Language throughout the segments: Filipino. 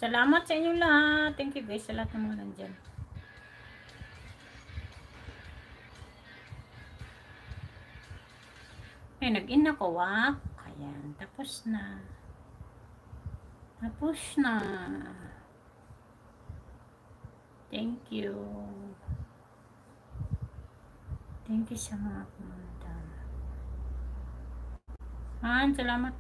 Salamat sa inyo lahat. Thank you guys sa lahat ng mga nandyan. Eh, nag-in ako, Ayan, tapos na. Tapos na. Thank you. Thank you sa mga pumunta. Salamat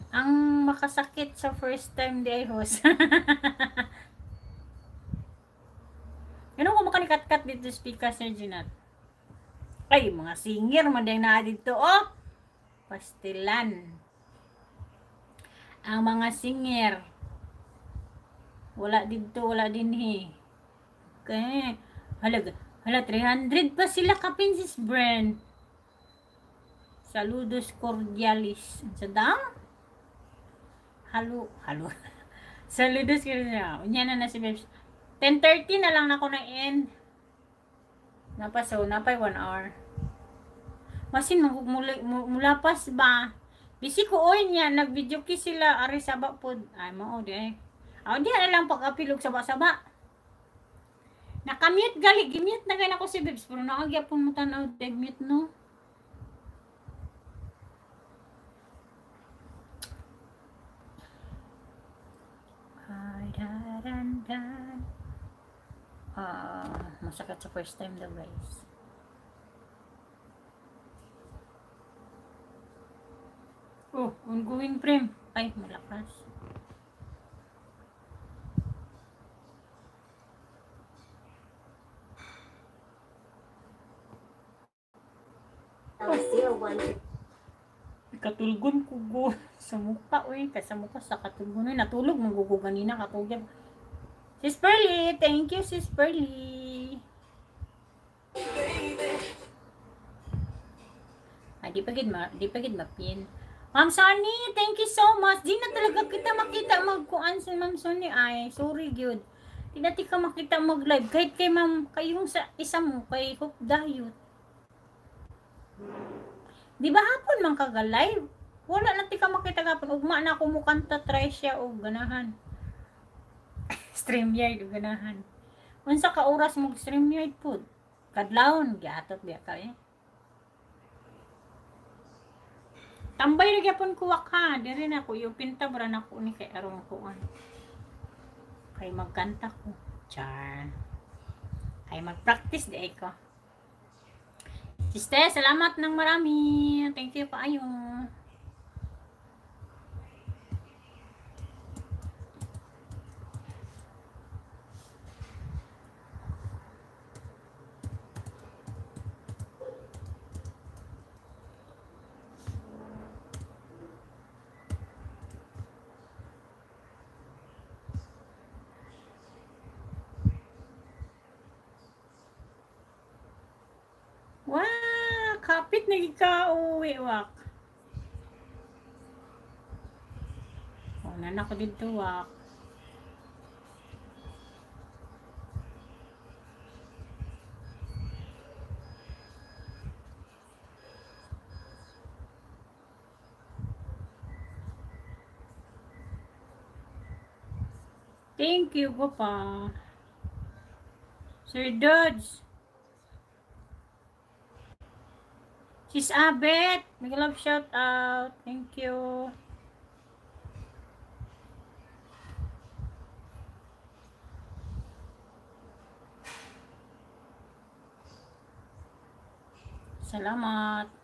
Ang makasakit sa first time di ay host. Ano ko makanikat-kat dito speaker Sir Ginat? Ay, mga singer madang na dito, pastilan. Ang mga singer wala dito, wala din kaya hala 300 pa sila kapin sis Brand. Saludos cordialis sa dam. Halo saludos cordialis. Unya na si Babes. 10:30 na lang ako na end. Napay 1 hour. Masin mulapas ba? Bisi ko oy niya nag-video ki sila ari saba pod. Ay mao di ay. Aw di na lang pag-apilog saba-saba. Naka-mute gali, gimute na kay nako si Babes pero naagyapon mo tan-aw mute no. Masakit sa first time daw guys. Ongoing frame. Ay, malakas. Katulgon ko go sa mukha, sa mukha sa katulgon. Natulog, magugo ganina, katulog. Sis Pearly, thank you Sis Pearly. Di pa gid mapin. Ma'am Sonny, thank you so much. Di na talaga kita makita magkuan si Ma'am Sonny ay. Sorry gyud. Di na ka makita mag-live kahit kay Ma'am kayong sa isa mo kay Hope Dayot. Di ba hapon man kaga-live? Wala na ti ka makita gapon. Ugma na ako mo kanta try siya og ganahan. StreamYard og ganahan. Unsa ka oras mo StreamYard pod? Kadlawon giatot biya ka Tambay na gyapon ko ha. Diri na ko yung pinta bara na ko ni kay aron ko kay magkanta ko. Char. Kay mag-practice di ko. Sister, salamat ng marami. Thank you kaayo. Wow, kapit na gikauwi wak. Nan ako dito wak. Thank you po pa. Sir Dodge. Sis Abet, may love shout out. Thank you. Salamat.